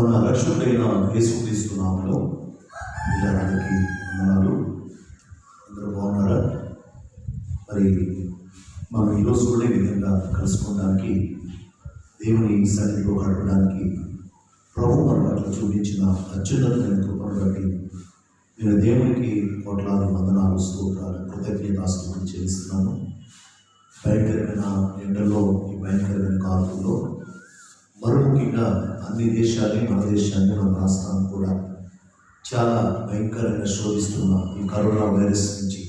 మన రక్షకుడైన యేసుక్రీస్తు నామములో అందరికీ వందనాలు. అందరూ బాగున్నారా? మరి మనం ఈరోజు కూడా ఈ విధంగా కలుసుకోవడానికి, దేవుని సన్నిధిలో గడపడానికి ప్రభు మన పట్ల చూపించిన అత్యున్నతమైన కృపను బట్టి నేను దేవునికి కోట్లాది వందనాలు, స్తోత్రాలు, కృతజ్ఞతాస్తుతులు చెల్లిస్తున్నాను. భయంకరమైన ఎండలో, ఈ భయంకరమైన కాలంలో మరో ముఖ్యంగా అన్ని దేశాన్ని, మన దేశాన్ని, మన రాష్ట్రాన్ని కూడా చాలా భయంకరంగా శోధిస్తున్న ఈ కరోనా వైరస్ నుంచి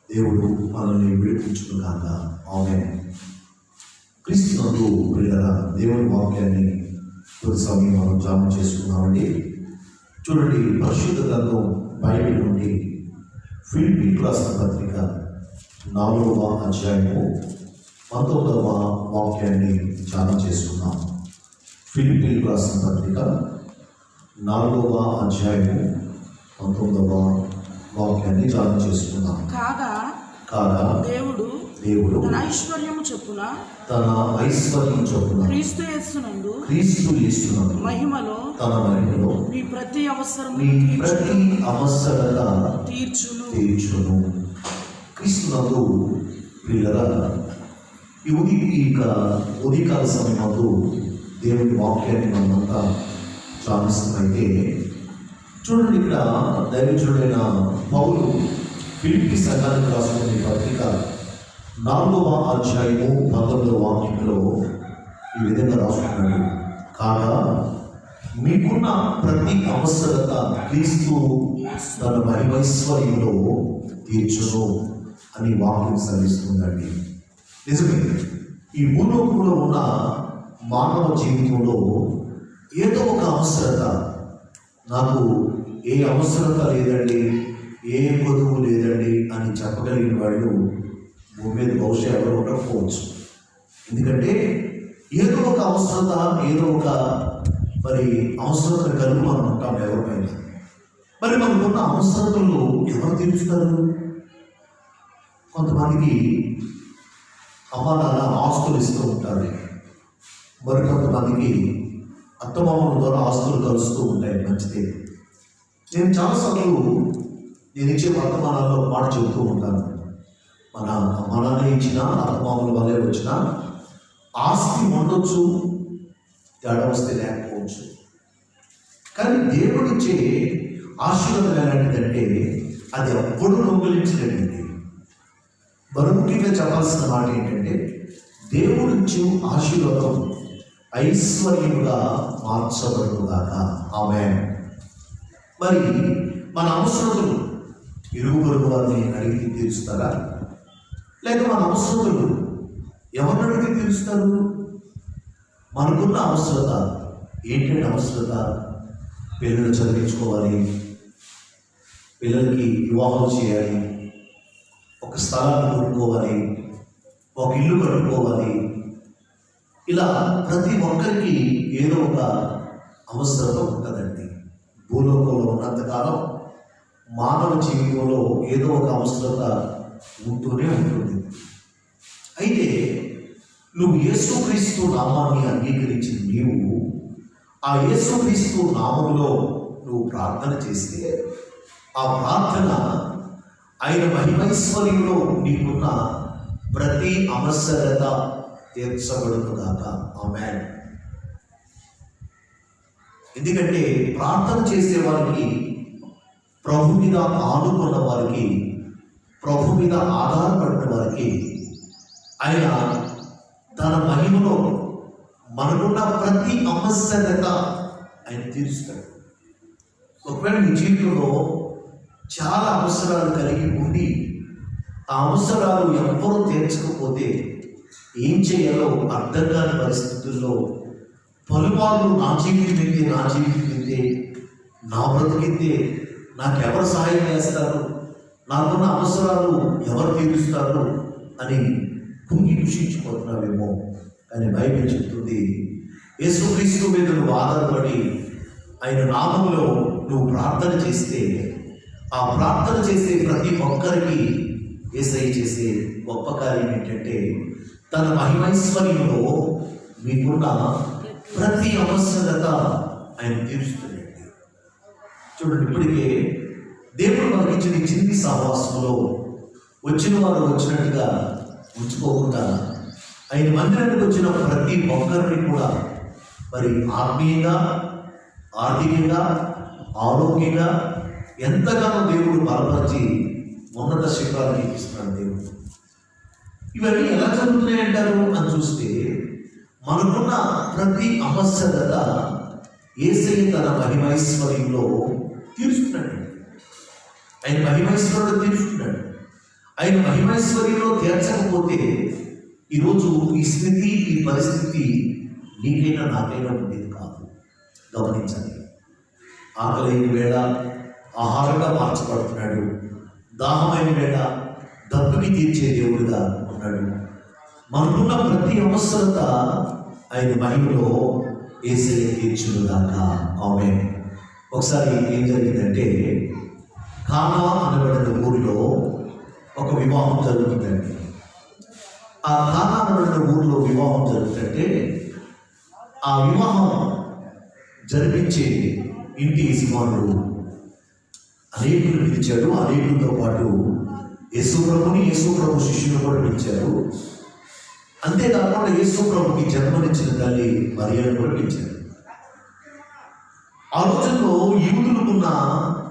దేవుడు మనల్ని విడిపించుకున్నాక ఆమేన్. క్రీస్తునందు ప్రియులారా, దేవుని వాక్యాన్ని కొద్ది సమయం మనం ధ్యానం చేసుకున్నామండి. చూడండి, పరిశుద్ధ గ్రంథం బైబిల్ నుండి ఫిలిప్పీయులకు రాసిన పత్రిక 4వ అధ్యాయము 19వ వాక్యాన్ని ధ్యానం చేసుకున్నాం. ఫిలిప్పీయులకు రాసిన పత్రిక 4వ అధ్యాయము 19వ వాక్యాన్ని ధ్యానం చేసుకున్నాం. కాగా దేవుడు తన ఐశ్వర్యం చొప్పున క్రీస్తు యేసునందు మహిమలో మీ ప్రతి అవసరత తీర్చును. క్రీస్తునందు ప్రియులారా, ఈ ఉదయకాల సమయంలో దేవుని వాక్యాన్ని మనమంతా ధ్యానిస్తున్నైతే చూడండి, ఇక్కడ దైవజనుడైన పౌలు ఫిలిప్పీ సంఘానికి రాసిన పత్రిక 4వ అధ్యాయము 19వ వాక్యంలో ఈ విధంగా రాస్తున్నాడు. కాగా మీకున్న ప్రతి అవసరత క్రీస్తు తన మహిమైశ్వర్యంలో తీర్చును అని వాక్యం సరిస్తుందండి. నిజమే, ఈ భూలోకంలో ఉన్న మానవ జీవితంలో ఏదో ఒక అవసరత, నాకు ఏ అవసరత లేదండి, ఏ పొదువు లేదండి అని చెప్పగలిగిన వాళ్ళు భూమి మీద బహుశా ఎవరు ఉండకపోవచ్చు. ఎందుకంటే ఏదో ఒక అవసరత, ఏదో ఒక అవసరతను కలిగి మనం ఉంటాం ఎవరికైనా. మరి మనకున్న అవసరతలు ఎవరు తీరుస్తారు? కొంతమందికి అమ్మ నాన్న ఆస్తులు ఇస్తూ ఉంటారు, మరికొంతమందికి అత్తమామల ద్వారా ఆస్తులు కలుస్తూ ఉంటాయి. మంచిదే. నేను చాలాసార్లు నేను ఇచ్చే వర్తమానాల్లో మాట చెబుతూ ఉంటాను, మన అమ్మ నాన్న ఇచ్చిన అత్తమామల వల్లే వచ్చిన ఆస్తి ఉండొచ్చు, తేడా వస్తే లేకపోవచ్చు. కానీ దేవుడిచ్చే ఆశీర్వాదం ఎలాంటిదంటే అది ఎప్పుడు దొంగిలించలేదండి. మరో ముఖ్యంగా చెప్పాల్సిన మాట ఏంటంటే, దేవుడిచ్చే ఆశీర్వాదం ఐశ్వర్యముగా మార్చబడుగాక. ఆమేన్. మరి మన అవసరతలు ఇరుగు పొరుగు వారిని అడిగి తీరుస్తారా? లేక మన అవసరతలు ఎవరిని అడిగి తీరుస్తారు? మనకున్న అవసరత ఏంటంటే, అవసరత పిల్లలు చదివించుకోవాలి, పిల్లలకి వివాహం చేయాలి, ఒక స్థలాన్ని కొనుక్కోవాలి, ఒక ఇల్లు కట్టుకోవాలి. ఇలా ప్రతి ఒక్కరికి ఏదో ఒక అవసరత ఉంటుందండి. భూలోకంలో ఉన్నంతకాలం మానవ జీవితంలో ఏదో ఒక అవసరత ఉంటూనే ఉంటుంది. అయితే నువ్వు యేసుక్రీస్తు నామాన్ని అంగీకరించిన నీవు ఆ యేసుక్రీస్తు నామములో నువ్వు ప్రార్థన చేస్తే ఆ ప్రార్థన ఆయన మహిమైశ్వర్యంలో నీకున్న ప్రతి అవసరత తీర్చబడుగాక. ఆమేన్. ఎందుకంటే ప్రార్థన చేసే వారికి, ప్రభు మీద ఆనుకున్న వారికి, ప్రభు మీద ఆధారపడిన వారికి ఆయన తన మహిమలో మనకున్న ప్రతి అవసరత ఆయన తీరుస్తాడు. ఒకవేళ మీ జీవితంలో చాలా అవసరాలు కలిగి ఉండి ఆ అవసరాలు ఎవ్వరూ తీర్చకపోతే ఏం చేయాలో అర్థం కాని పరిస్థితుల్లో పలుమార్లు నా జీవితం ఇంతే, నా బ్రతికితే నాకెవరు సహాయం చేస్తారు, నాకున్న అవసరాలు ఎవరు తీరుస్తారు అని కుంగి కృషించిపోతున్నావేమో. కానీ బైబిల్ చెప్తుంది, యేసుక్రీస్తు మీద నువ్వు ఆధారపడి ఆయన నామములో నువ్వు ప్రార్థన చేస్తే ఆ ప్రార్థన చేసే ప్రతి ఒక్కరికి యేసయ్య చేసే గొప్ప కార్యం ఏంటంటే, తన మహిమైశ్వర్యంలో మీకున్న ప్రతి అవసరత ఆయన తీరుస్తున్నాడు. చూడండి, ఇప్పటికే దేవుడు మనకిచ్చిన ఈ చిన్ని సహవాసంలో వచ్చిన వారు వచ్చినట్టుగా ఉంచుకోకుండా ఆయన మందిరానికి వచ్చిన ప్రతి ఒక్కరిని కూడా మరి ఆత్మీయంగా, ఆర్థికంగా, ఆరోగ్యంగా ఎంతగానో దేవుడు బలపరిచి ఉన్నత శిఖరాలు ఎక్కిస్తున్నాడు దేవుడు. ఇవన్నీ ఎలా జరుగుతున్నాయి అంటారు అని చూస్తే, మనకున్న ప్రతి అవసరత యేసయ్య తన మహిమైశ్వర్యంలో తీరుస్తున్నాడు. ఆయన మహిమైశ్వర్యంలో తీరుస్తున్నాడు. ఆయన మహిమైశ్వర్యంలో తీర్చకపోతే ఈరోజు ఈ స్థితి, ఈ పరిస్థితి నీకైనా నాకైనా ఉండేది కాదు. గమనించాలి. ఆకలైన వేళ ఆహారంగా మార్చబడుతున్నాడు. దాహమైన వేళ దప్పుకి తీర్చే దేవుడిగా ఉన్నాడు. మనకున్న ప్రతి అవసరత ఆయన మహిమలో యేసయ్య తీర్చునుగాక. ఆమేన్. ఒకసారి ఏం జరిగిందంటే, కానా అనబడిన ఊరిలో ఒక వివాహం జరుగుతుందండి. ఆ కానా అనబడిన ఊరిలో వివాహం జరుగుతుంటే ఆ వివాహం జరిపించే ఇంటి యజమానుడు అనేకులు పిలిచాడు. అనేకులతో పాటు యేసుప్రభుని, యేసుప్రభు శిష్యులు కూడా పిలిచారు. అంతేకాకుండా యేసుప్రభుకి జన్మనిచ్చిన తల్లి మరియను కూడా పిలిచారు. ఆ రోజుల్లో యూదులకున్న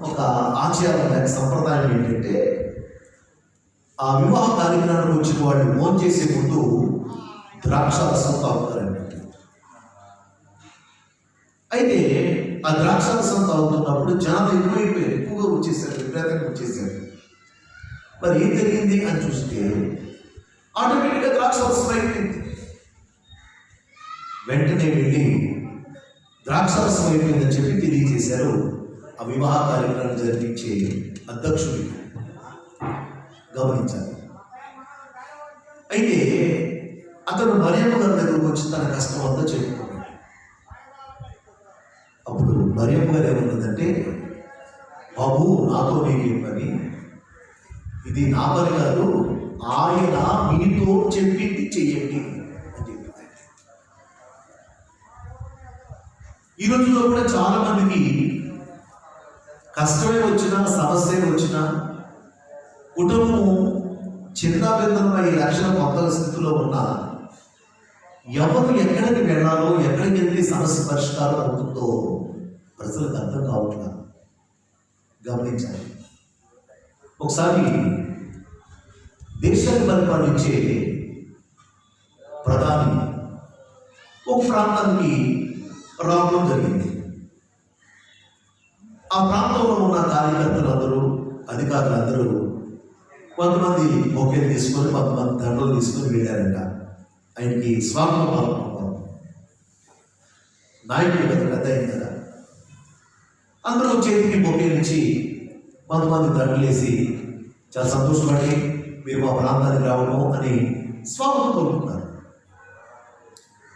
ఒక ఆచారం, సంప్రదాయం ఏంటంటే, ఆ వివాహ కార్యక్రమానికి వచ్చిన వాళ్ళు భోజనం చేసే ముందు ద్రాక్షారసం తాగుతారండి. అయితే ఆ ద్రాక్షారసం తాగుతున్నప్పుడు జనాలు ఎక్కువగా వచ్చేసారు, విపరీతంగా వచ్చేసారు. మరి ఏం జరిగింది అని చూస్తే ఆటోమేటిక్గా ద్రాక్షారసం అయిపోయింది. వెంటనే వెళ్ళి ద్రాక్షారసం అయిపోయిందని చెప్పి తెలియజేశారు ఆ వివాహ కార్యక్రమాన్ని జరిపించే అధ్యక్షుడికి. గమనించాలి. అయితే అతను మరియమ్మ గారి దగ్గరకు వచ్చి తన కష్టం అంతా చెప్పుకున్నాడు. అప్పుడు మరియమ్మ గారు ఏమన్నదంటే, బాబు, నాతో నీకేం పని? ఇది నా పని కాదు, ఆయన మీతో చెప్పింది చెయ్యండి అని చెప్పింది. ఈ రోజుల్లో కూడా చాలా మందికి కష్టమే వచ్చినా, సమస్య వచ్చినా, కుటుంబం చిన్నాభిన్నమై రక్షణ పొందల స్థితిలో ఉన్న ఎవరు ఎక్కడికి వెళ్ళాలో, ఎక్కడికి వెళ్తే సమస్య పరిష్కారం అవుతుందో ప్రజలకు అర్థం కావట్లేదు. గమనించాలి. ఒకసారి దేశాన్ని పరిపాలించే ప్రధాని ఒక ప్రాంతానికి రావడం జరిగింది. ఆ ప్రాంతంలో ఉన్న కార్యకర్తలందరూ, అధికారులందరూ కొంతమంది బొకేలు తీసుకొని, కొంతమంది దండలు తీసుకొని వెళ్ళారంట ఆయనకి స్వాగతం పలుకుతాం. నాయకుడు కదా, పెద్ద అయిన కదా, అందరూ చేతికి బొకేలు ఇచ్చి కొంతమంది దండలు వేసి చాలా సంతోషపడి మీరు మా ప్రాంతానికి రావడం అని స్వాగతం పలుకుతున్నారు.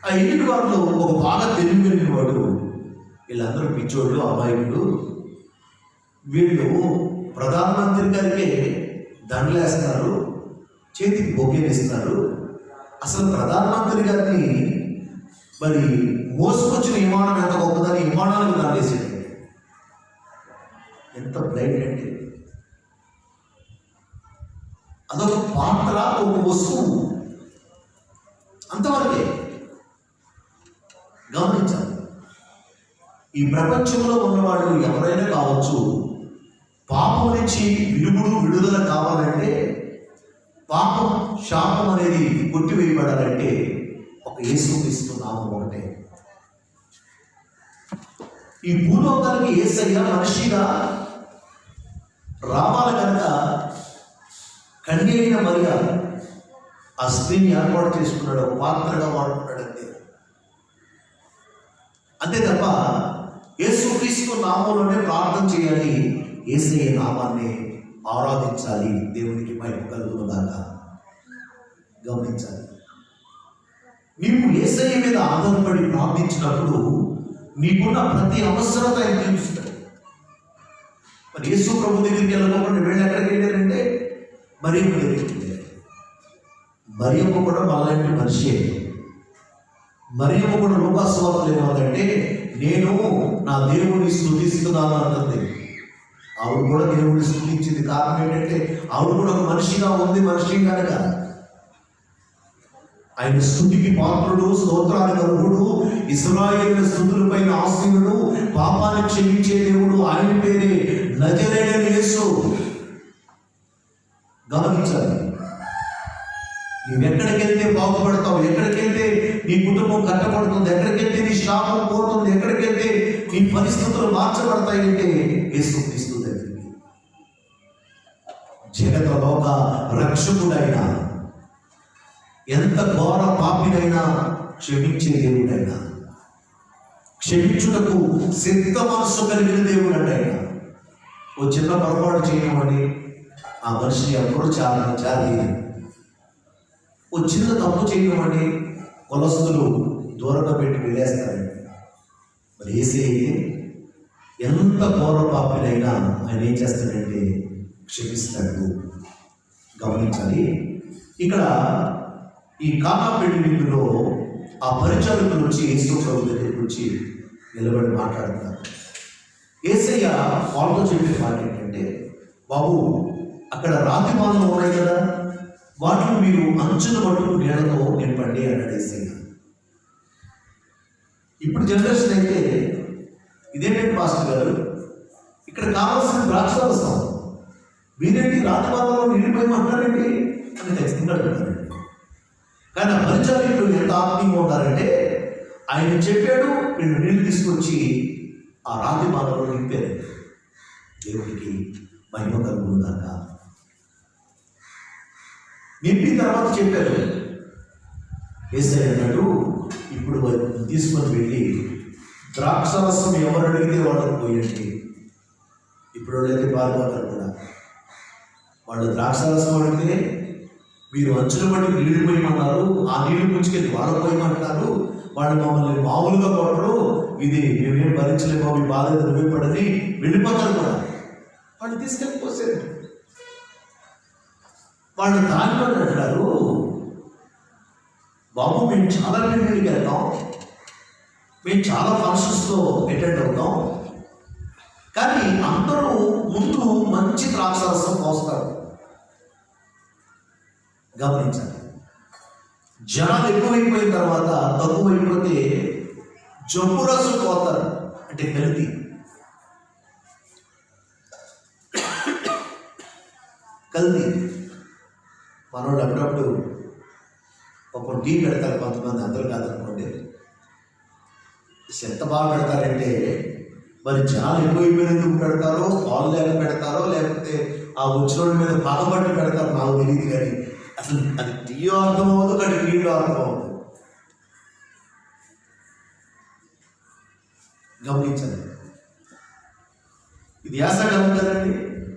ఆ ఇంటి వాళ్ళు ఒక బాగా తెలివి వాడు, వీళ్ళందరూ పిచ్చోళ్ళు, అమాయకులు, వీళ్ళు ప్రధానమంత్రి గారికే దండలేస్తున్నారు, చేతికి బొకేలు ఇస్తున్నారు. అసలు ప్రధానమంత్రి గారిని మరి మోసుకొచ్చిన విమానం ఎంత గొప్పదని విమానాలకు దండేసాడు. ఎంత బ్లైండ్ అంటే, అదొక పాత్ర, ఒక వస్తువు, అంతవరకే. గమనించాలి. ఈ ప్రపంచంలో ఉన్నవాళ్ళు ఎవరైనా కావచ్చు, పాపం నుంచి విడుదల కావాలంటే, పాపం, శాపం అనేది కొట్టివేయబడాలంటే ఒక యేసుక్రీస్తు నామం ఒకటే. ఈ భూలోకానికి యేసయ్య మనిషిగా రావాలి కనుక కన్య అయిన మరియ ఆ స్త్రీని ఏర్పాటు చేసుకున్నాడు, ఒక పాత్రగా వాడుకున్నాడు. అంతే తప్ప యేసుక్రీస్తు నామంలోనే ప్రార్థన చేయాలి, యేసయ్య నామాన్ని ఆరాధించాలి, దేవునికి మహిమ కలుగునుగాక. గమనించాలి. నీవు యేసయ్య మీద ఆధారపడి ప్రార్థించినప్పుడు నీకున్న ప్రతి అవసరత ఆయన తీరుస్తాడు. మరి యేసు ప్రభు దగ్గరికి వెళ్ళకుండా వీళ్ళు ఎక్కడికి వెళ్ళారంటే మరియమ్మ దగ్గరికి వెళ్ళారు. మరియమ్మ కూడా మనలాంటి మనిషే. మరియమ్మ కూడా లోకాసువార్తలు ఏమంటే నేను నా దేవుడిని స్తుతిస్తున్నాను అంటుంది. ఆవిడ కూడా దేవుడిని స్తుతించింది. కారణం ఏంటంటే ఆవిడ కూడా ఒక మనిషిగా ఉంది. మనిషి కనుక ఆయన స్తుతికి పాత్రుడు, స్తోత్రానికి అర్హుడు, ఇశ్రాయేలు స్తుతులపైన ఆసీనుడు, పాపాన్ని క్షమించే దేవుడు. ఆయన పేరే నజరేయుడైన యేసు. గమనించాలి, నువ్వెక్కడికి వెళ్తే బాగుపడతావు, ఎక్కడికి వెళ్తే నీ కుటుంబం కట్టబడుతుంది, ఎక్కడికి వెళ్తే నీ శాపం పోతుంది, ఎక్కడికి వెళ్తే నీ పరిస్థితులు మార్చబడతాయి అంటే యేసుక్రీస్తు దగ్గరికి. జగత లోక రక్షకుడైన, ఎంత ఘోర పాపినైనా క్షమించే దేవుడైనా, క్షమించుటకు సిద్ధ మనస్సు కలిగిన దేవుడు అంటే ఆయన. ఓ చిన్న పొరపాటు చేయమని ఆ మనిషిని ఎప్పుడూ చాలా ఓ చిన్న తప్పు చేయమని కులస్తులు దూరంగా పెట్టి వెళ్ళేస్తారండి. మరి ఏసే ఎంత ఘోర పాపినైనా ఆయన ఏం చేస్తాడంటే క్షమిస్తాడు. గమనించాలి, ఇక్కడ ఈ కానా పెళ్లి విందులో ఆ పరిచారకులు వచ్చి యేసు ప్రభు దగ్గరికి వచ్చి నిలబడి మాట్లాడుతున్నారు. యేసయ్య వాళ్ళతో చెప్పే మాట ఏంటంటే, బాబు అక్కడ రాతి మాలలు ఉన్నాయి కదా, వాటిని మీరు అంచున పట్టుకు నీళ్ళతో నింపండి అన్నాడు యేసయ్య. ఇప్పుడు జనరేషన్ అయితే ఇదేంటంటే పాస్టర్ గారు, ఇక్కడ కావాల్సిన ద్రాక్షారసం, మీరేంటి రాతి మాలలో నిండిపోయమంటారండి అని ఖచ్చితంగా అడుగుతారండి. కానీ ఆ పరిచారకులు ఎంత ఆత్మీయంగా ఉంటారంటే, ఆయన చెప్పాడు, వీళ్ళు నీళ్ళు తీసుకొచ్చి ఆ రాతి మాలలో నింపారు. దేవుడికి మహిమ కలుగునుగాక. నింపిన తర్వాత చెప్పారు, యేసయ్య అన్నాడు, ఇప్పుడు తీసుకొని వెళ్ళి ద్రాక్షరసం ఎవరు అడిగితే వాళ్ళకి పోయండి. ఇప్పుడు వాళ్ళైతే పాల్గొన్నారు కూడా. వాళ్ళు ద్రాక్షరసం అడిగితే మీరు అంచుల బట్టి నీళ్లు పోయమన్నారు, ఆ నీళ్లు ముంచుకెళ్ళి వాళ్ళు పోయమంటున్నారు, వాళ్ళు మమ్మల్ని మామూలుగా కొట్టరు, ఇది మేమేం భరించలేమో, మీ బాధ నిలబడని వెళ్ళిపోతారు కూడా. వాళ్ళు తీసుకెళ్ళిపోసారు. వాళ్ళు తాగిలో అంటారు, బాబు మేము చాలా పెళ్ళిళ్ళకి వెళ్తాం, మేము చాలా ఫంక్షన్స్లో అటెండ్ అవుతాం, కానీ అందరూ ముందు మంచి ద్రాక్షరసం పోస్తారు. గమనించాలి, జనాలు ఎక్కువైపోయిన తర్వాత తక్కువైపోతే జబ్బు రసం పోతారు, అంటే కల్తీ. మనోడు అప్పుడప్పుడు ఒక టీ పెడతారు కొంతమంది, అందరూ కాదనుకోండి. ఎంత బాగా పెడతారంటే, మరి జనాలు ఎక్కువైపోయినందుకు పెడతారో, పాలు లేక పెడతారో, లేకపోతే ఆ వచ్చిన మీద పగబట్టి పెడతారు, నాకు తెలియదు. కానీ అసలు అది టీ అర్థం అవ్వదు, కానీ నీళ్ళు అర్థం అవ్వదు. గమనించండి, ఇది యాసకాలం కదండి.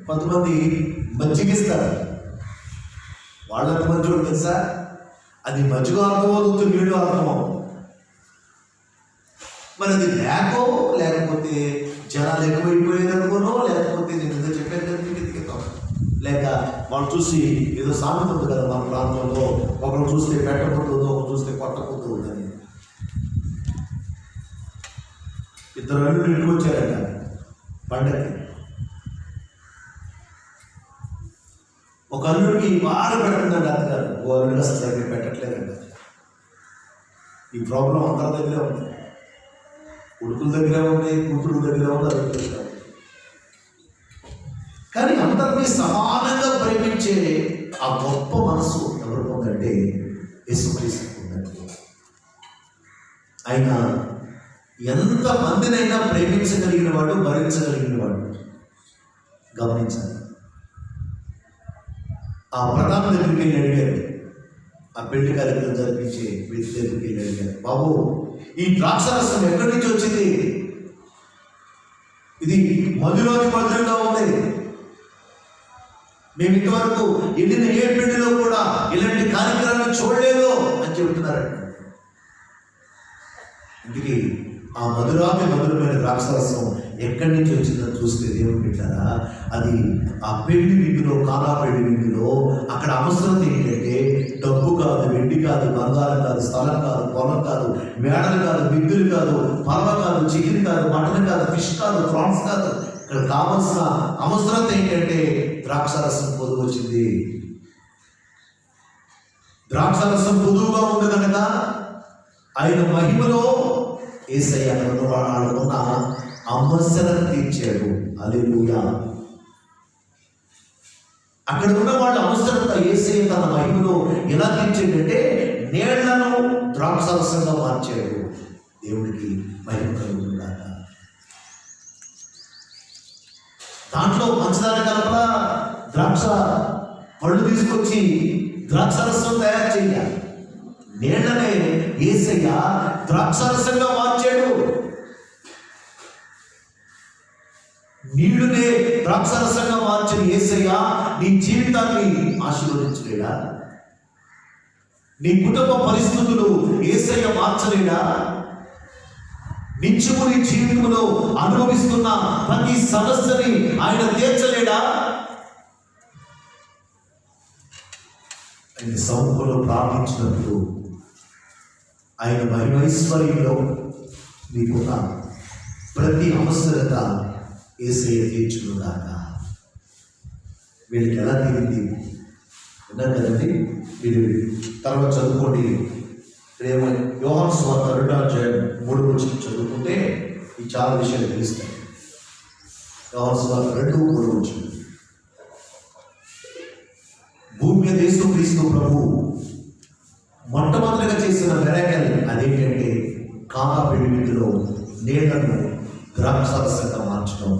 కొంతమంది మజ్జిగిస్తారు, వాళ్ళంత మంచిగా తెలుసా, అది మజ్జిగ అర్థం అవుతుంది, నీళ్ళు అర్థం అవ్వదు. మరి అది లేకపోతే జనాలు ఎక్కువైపోయేదనుకోనో, లేకపోతే నేను ఏదో చెప్పాను కదా ఎత్తుకెత్తాం, లేక వాళ్ళు చూసి ఏదో సామెత ఉంది కదా మన ప్రాంతంలో, ఒకరు చూస్తే పెట్టకపోతుందో, ఒకరు చూస్తే కొట్టకపోతుందని. ఇద్దరు అల్లుడు ఇంటికి వచ్చారట పండగకి. ఒక అల్లుడికి బాగా పెడుతుందండి అత్తగారు, ఓ అల్లుడు అసలు సరిగ్గా పెట్టట్లేదంట. ఈ ప్రాబ్లం అందరి దగ్గరే ఉంది, కొడుకుల దగ్గర ఉంది, కూతురు దగ్గర ఉంది, అల్లుడి దగ్గర ఉంది. కానీ అందరినీ సమానంగా ప్రేమించే ఆ గొప్ప మనసు ఎవరికి ఉందంటే యేసుక్రీస్తుకు ఉందండి. ఆయన ఎంత మందినైనా ప్రేమించగలిగిన వాడు, భరించగలిగిన వాడు. గమనించాలి, ఆ ప్రధాన దగ్గరికి వెళ్ళి అడిగారు, ఆ పెళ్లి కార్యక్రమం జరిపించే వ్యక్తి దగ్గరికి వెళ్ళి అడిగారు, బాబు ఈ ద్రాక్షరసం ఎక్కడి నుంచి వచ్చింది? ఇది మధురాది మధురంగా ఉంది, మేము ఇంతవరకు వెళ్ళిన ఏ పెళ్లిలో కూడా ఇలాంటి కార్యక్రమాలు చూడలేదు అని చెబుతున్నారంట. ఇందుకే ఆ మధురాది మధురమైన ద్రాక్షరసం ఎక్కడి నుంచి వచ్చిందని చూస్తే దేవుడు పెట్టారా, అది ఆ పెళ్లి విందులో, కానా పెళ్లి విందులో అక్కడ అవసరం ఏంటంటే డబ్బు కాదు, వెండి కాదు, బంగారం కాదు, స్థలం కాదు, పొలం కాదు, మేడలు కాదు, బిందులు కాదు, పర్వ కాదు, చికెన్ కాదు, మటన్ కాదు, ఫిష్ కాదు, ప్రాన్స్ కాదు. ఇక్కడ కావలసిన అవసరం ఏంటంటే ద్రాక్షారసం పొదుగు వచ్చింది. ద్రాక్షారసం పొదువుగా ఉంది కనుక ఆయన మహిమలో యేసయ్య వాళ్ళకున్న అవసరం తీర్చాడు. హల్లెలూయా. అక్కడ ఉన్న వాళ్ళ అవసరత యేసయ్య తన మహిమలో ఎలా తీర్చాడంటే నీళ్లను ద్రాక్షారసంగా మార్చాడు. దేవుడికి మహిమ కలుగుతుందాక. దాంట్లో పంచదార కలపలా, ద్రాక్ష పళ్ళు తీసుకొచ్చి ద్రాక్షారసం తయారు చేయాలి. నీళ్లనే యేసయ్య ద్రాక్షారసంగా మార్చాడు. నీళ్లునే ద్రాక్షారసంగా మార్చిన యేసయ్య నీ జీవితాన్ని ఆశీర్వదించలేడా? నీ కుటుంబ పరిస్థితులు యేసయ్య మార్చలేడా? నిత్యము నీ జీవితంలో అనుభవిస్తున్న ప్రతి సమస్యని ఆయన తీర్చలేడా? ఆయన సముఖంలో ప్రార్థించినప్పుడు ఆయన మహిమైశ్వర్యంలో నీకున్న ప్రతి అవసరత యేసయ్య తీర్చునుగాక. వీళ్ళకి ఎలా తీరింది విన్నారు కదండి. మీరు తర్వాత చదువుకోండి. యోహాను సువార్త 2వ అధ్యాయం 3వ వచనం చదువుకుంటే ఈ చాలా విషయాలు తెలుస్తాయి. యోహాను సువార్త 2:3 వచనం. భూమి మీద యేసుక్రీస్తు ప్రభు మొట్టమొదటిగా చేసిన మిరాకిల్ అదేంటంటే కానా పెళ్లి విందులో నీళ్లను ద్రాక్షారసంగా మార్చడం.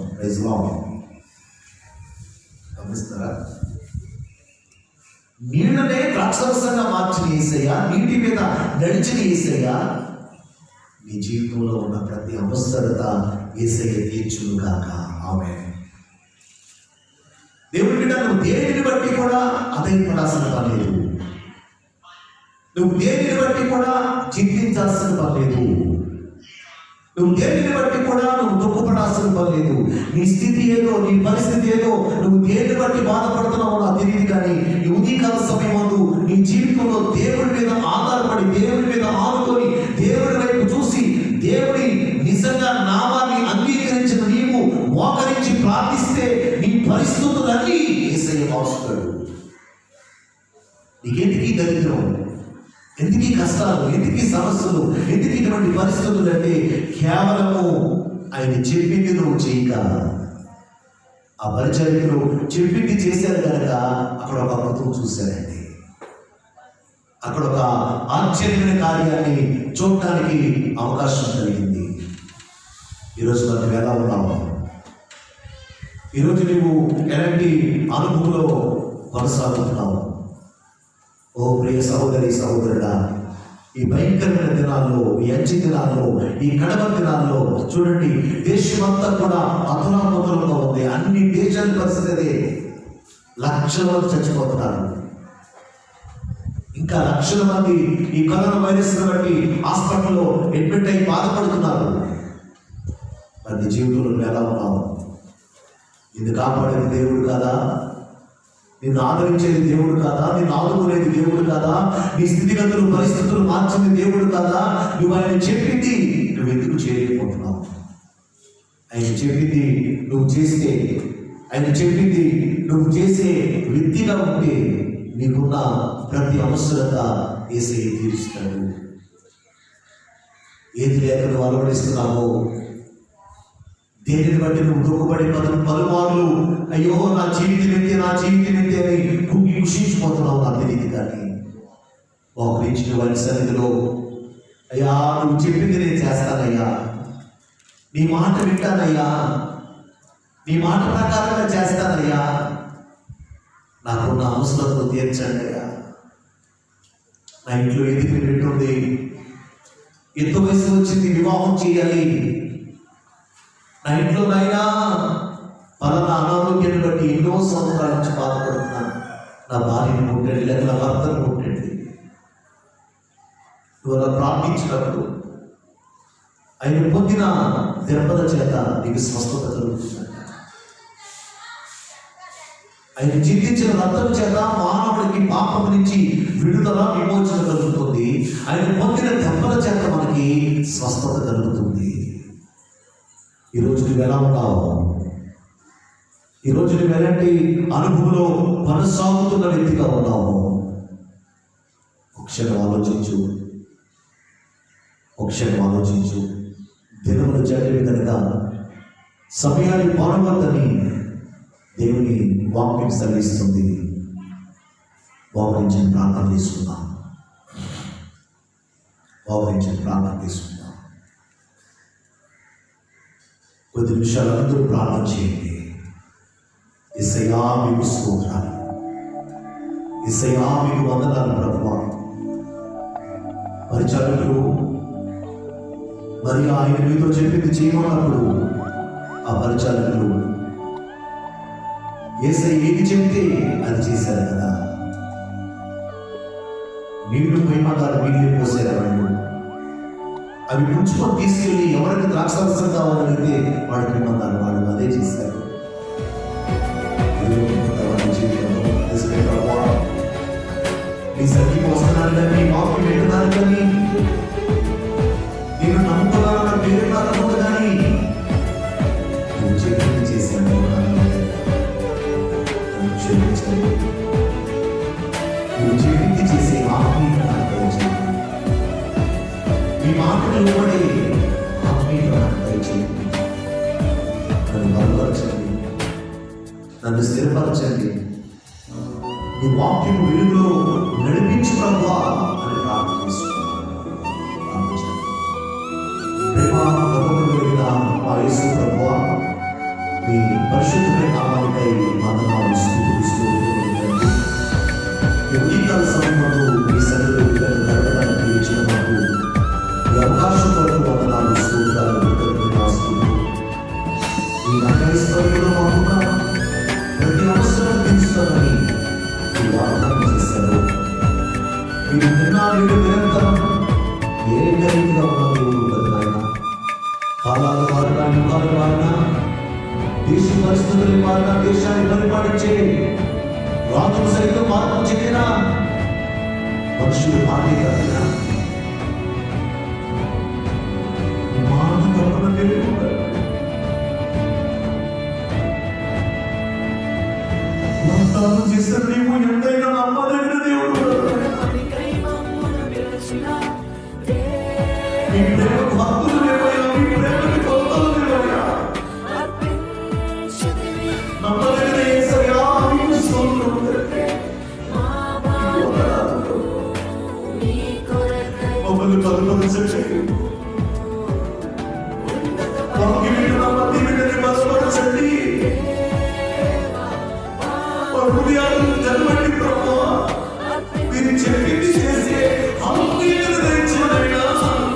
గమనిస్తారా? నీళ్లనే ద్రాక్షారసంగా మార్చిన యేసయ్య, నీటి మీద నడిచిన యేసయ్య నీ జీవితంలో ఉన్న ప్రతి అవసరత యేసయ్య తీర్చునుగాక. ఆమేన్. దేవుడి బిడ్డ, నువ్వు దేనిని బట్టి కూడా అధైర్యపడాల్సిన పని లేదు. నువ్వు దేనిని బట్టి కూడా చింతించాల్సిన పని లేదు. నువ్వు దేనిని బట్టి కూడా నువ్వు దుఃఖపడాల్సిన పని లేదు. నీ స్థితి ఏదో, నీ పరిస్థితి ఏదో, నువ్వు దేనిని బట్టి బాధపడుతున్నావో నాకు తెలియదు. కానీ ఈ ఉదయకాల సమయం ముందు నీ జీవితంలో దేవుడి మీద ఆధారపడి, దేవుడి మీద ఆనుకొని, దేవుడి వైపు చూసి, దేవుడి నిజంగా నామాన్ని అంగీకరించిన నీవు మోకరించి ప్రార్థిస్తే నీ పరిస్థితులన్నీ యేసయ్య మారుస్తాడు. నీకెందుకు ఈ దరిద్రం, ఎందుకు ఈ కష్టాలు, ఎందుకు ఈ సమస్యలు, ఎందుకు ఇటువంటి పరిస్థితులు అంటే కేవలము ఆయన చెప్పింది నువ్వు చేయక, ఆ పరిచర్యలు చెప్పింది చేశారు కనుక అక్కడ ఒక అద్భుతం చూశారండి. అక్కడ ఒక ఆశ్చర్యమైన కార్యాన్ని చూడటానికి అవకాశం కలిగింది. ఈరోజు మనం ఎలా ఉన్నాము? ఈరోజు నువ్వు ఎలాంటి అనుభవంలో కొనసాగుతున్నావు? ఓ ప్రియ సహోదరి సహోదరుడా, ఈ భయంకరమైన దినాల్లో, ఈ అంచె దినాల్లో, ఈ కడప దినాల్లో చూడండి, దేశమంతా కూడా అతులాకుతలంగా ఉంది. అన్ని దేశాల పరిస్థితి అదే. లక్షల మంది చచ్చిపోతున్నారు. ఇంకా లక్షల మంది ఈ కరోనా వైరస్ బట్టి హాస్పిటల్లో అడ్మిట్ అయి బాధపడుతున్నారు. మరి నీ జీవితంలో ఎలా ఉన్నావు? ఇది కాపాడేది దేవుడు కాదా? నిన్ను ఆదరించేది దేవుడు కాదా? నిన్ను ఆదుకునేది దేవుడు కాదా? నీ స్థితిగతులు, పరిస్థితులు మార్చింది దేవుడు కాదా? నువ్వు ఆయన చెప్పింది నువ్వు ఎందుకు చేయలేకపోతున్నావు? ఆయన చెప్పింది నువ్వు చేస్తే, ఆయన చెప్పింది నువ్వు చేసే వ్యక్తిగా ఉంటే నీకున్న ప్రతి అవసరత యేసయ్య తీరుస్తాడు. ఏది లేక నువ్వు అలవడిస్తున్నావో, దేనిని బట్టి నువ్వు దుఃఖపడి పలుమార్లు అయ్యో నా జీవితం ఏంటి, నా జీవితం ఏంటి అని కుషించిపోతున్నావు నాకు తెలియదు. కానీ మోకరించిన వారి సన్నిధిలో, అయ్యా నువ్వు చెప్పింది నేను చేస్తానయ్యా, నీ మాట వింటానయ్యా, నీ మాట ప్రకారంగా చేస్తానయ్యా, నాకున్న అవసరాలను తీర్చండి అయ్యా. నా ఇంట్లో ఎదిగి పెట్టుంది, ఎంత వయసు వచ్చింది, వివాహం చేయాలి. నా ఇంట్లో నాయనా పలానా అనారోగ్యాన్ని బట్టి ఎన్నో సంవత్సరాల నుంచి బాధపడుతున్నాను. నా భార్యను ముట్టండి, లేక నా భర్తను ముట్టండి. నువ్వు అలా ప్రార్థించినప్పుడు ఆయన పొందిన దెబ్బల చేత నీకు స్వస్థత కలుగుతుందంట. ఆయన చింతించిన రక్తం చేత మానవుడికి పాపం నుంచి విడుదల విమోచన కలుగుతుంది. ఆయన పొందిన దెబ్బల చేత మనకి స్వస్థత కలుగుతుంది. ఈరోజు నువ్వు ఎలా ఉన్నావు? ఈరోజు నువ్వు ఎలాంటి అనుభవంలో కొనసాగుతున్న వ్యక్తిగా ఉన్నావు? ఒకక్షణం ఆలోచించు, ఒకక్షణం ఆలోచించు. దినములు జరిగే కనుక సమయాన్ని పాల్గొద్దని దేవుని వాక్యం సెలవిస్తుంది. వాకరించి ప్రార్థన తీసుకుందాం. వాకరించి ప్రార్థన తీసుకుందాం. కొద్ది నిమిషాలు అందరూ ప్రార్థన చేయండి. యేసయ్యా మీకు స్తోత్రాలు, యేసయ్యా మీకు వందనాలు ప్రభువా. పరిచారకులు మరి ఆయన మీతో చెప్పింది చేయమన్నప్పుడు ఆ పరిచారకులు యేసయ్య ఏది చెప్తే అది చేశారు కదా. నీళ్లు పోయమన్నారు, నీళ్ళు పోసారు వాళ్ళు. అవి ముంచుకొని తీసుకెళ్ళి ఎవరికి ద్రాక్షారసం కావాలనితే వాడు పోయమన్నారు, వాళ్ళు అదే చేశారు. నీ సఖీకి వస్తున్నాను కానీ మాకు వింటున్నాను కానీ నేను నమ్ముకున్నాను పేరు నమ్మకం కానీ నువ్వు చెప్పింది చేశాను. క్షమించండి. నువ్వు చెప్పింది చేసే ఆత్మీయ ఈ మాటలు ఇవ్వడే ఆత్మీయ దయచేయండి. నన్ను బలపరచండి, నన్ను స్థిరపరచండి. నీ వాక్యం వెలుగులో నడిపించు ప్రభువా అని ప్రార్థన చేసుకుంటున్నాను. ప్రేమ కలిగిన మా యేసు ప్రభువా, మీ పరిశుద్ధమైన నామానికై వందనాలు స్తుతిస్తూ ఉదయకాల సమయంలో మీ సన్నిధిలో గడపడానికి ఇచ్చిన మాకు ఈ అవకాశం వరకు వందనాలు స్తోత్రాలు ఈ నగరీశ్వరుడు మాకున్న ప్రతి అవసరం తీర్చుతామని వాగ్దానం చేశారు. మీరు నిన్నాడు నిరంతరం ఏ రీతిగా ఉన్నది నాయన. కాలాలు మారినా, యుగాలు మారినా, దేశ పరిస్థితులు మారినా, దేశాన్ని పరిపాలించే రాజులు సైతం మార్పు చెందిన మనుషులు పార్టీ కలిగిన మానవ తెలుగు చేసిన నీవు ఎంతైనా నమ్మదగిన దేవుడు. మీ ప్రేమకు హక్కులు లేవయ్యా, మీ ప్రేమకి కొలతలు లేవయ్యా. నమ్మదగిన యేసయ్యా నీకు స్తోత్రం. మమ్మల్ని బలపరచండి. వాకి వింటున్న ప్రతి బిడ్డని బలపరచండి. హృదయాలను జన్మండి ప్రభువా. మీరు చెప్పింది చేసే ఆత్మీయతను దయచేయండి.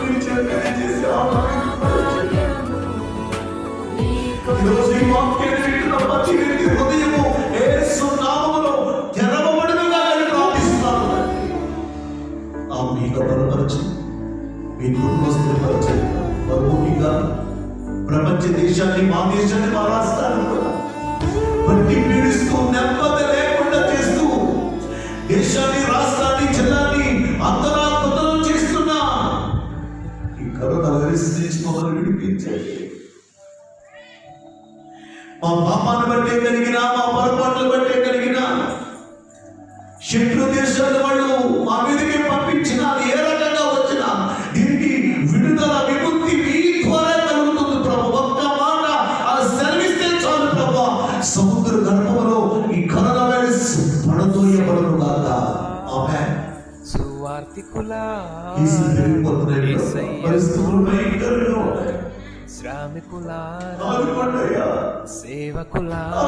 మీరు చెప్పింది చేసే ఈరోజు ఈ వాక్యాన్ని వింటున్న ప్రతి వ్యక్తి హృదయము యేసు నామములో తెరవబడునుగా అని ప్రార్థిస్తున్నాను. ఆత్మీయంగా బలపరచండి, మీ కుటుంబ స్థిరపరచండి. ముఖ్యంగా ప్రపంచ దేశాన్ని, మా దేశాన్ని, మా రాష్ట్రాన్ని కూడా బట్టి పీడిస్తూ నెమ్మది లేకుండా చేస్తూ దేశాన్ని, రాష్ట్రాన్ని, జిల్లాని అంతరాత్మతలు చేస్తున్నా ఈ కరోనా వైరస్ నుంచి మమ్మల్ని విడిపించండి. మా పాపాన్ని బట్టే కలిగిన, మా పొరపాట్లు బట్టే కలిగిన శత్రు దేశాల వాళ్ళు మా మీదకి పంపించిన, అది ఏ రకంగా వచ్చినా దీనికి విడుదల, విముక్తి మీ ద్వారా కలుగుతుంది ప్రభు. ఒక్క మాట అలా సెలవిస్తే చాలు ప్రభు. సముద్ర గర్భంలో ఈ కరోనా వైరస్ పడదోయబడును గాక. ఆమేన్. శ్రామికులారా, సేవకులారా,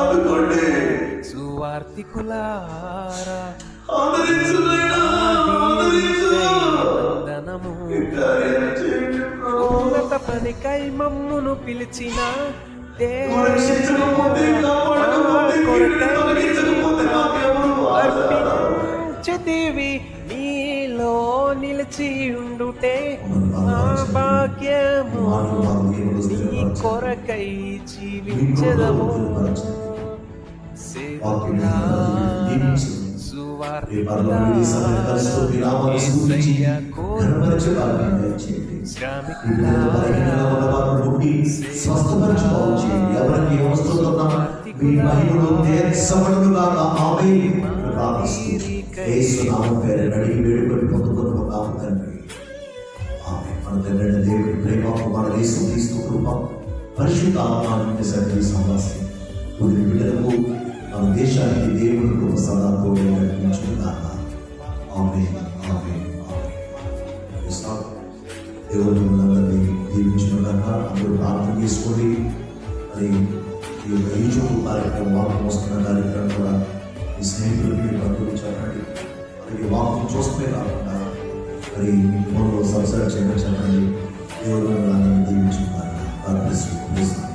సువార్తికులారా, వందనము. ఉన్నత పనికై మమ్మును పిలిచిన అర్పించితివి, నీలో నిలిచి ఉండుటే మా భాగ్యము మాటలు మాకు దేవుడు నీ స్థిరపరచండి. కొరకై మీ జీవించదము కృపలో స్థిరపరచండి. వాక్యం సేవకుడా దీవించండి. ఈ పరలోక ఈ సమయం కలుస్తూ మీ నామాన్ని స్తుతించి ఘనపరిచే భాగ్యం దయచేయండి. ఈ బిడ్డల బలహీనతలో ఉన్న వారిని ముట్టి స్వస్థపరిచి బాగు చేయండి. ఎవరికి ఏ అవసరం ఉన్నా మీ మహిమను తీర్చబడునుగాక. ఆమేన్ అని ప్రార్థిస్తూ యేసు నామం పేరిట అడిగి వేడుకొని పొందుకొనుకున్నాము తండ్రి. ఆమేన్. మన తండ్రి అయిన దేవుడి ప్రేమ, కుమారుడు యేసు క్రీస్తు కృప, పరిశుద్ధ ఆత్మ సన్నిధి సహవాసం కొన్ని బిడ్డలకు మన దేశానికి దేవుని కృప సదా తోడై నడిపించుగాక. ఆమేన్. ఆమేన్. ఆమేన్. దేవుడు మనందరినీ దీవించుగాక. అందరూ ప్రార్థన చేసుకొని మరి ఈ యొక్క యూట్యూబ్ కార్యక్రమం వాక్యం వస్తున్న కార్యక్రమం కూడా మీ స్నేహితులకి మీరు పంపించండి. అలాగే వాక్యం చూస్తే కాకుండా మరి ఫోన్లో సబ్స్క్రైబ్ చేయడం చెప్పండి. దేవుడు మనందరినీ దీవించుగాక. God bless you.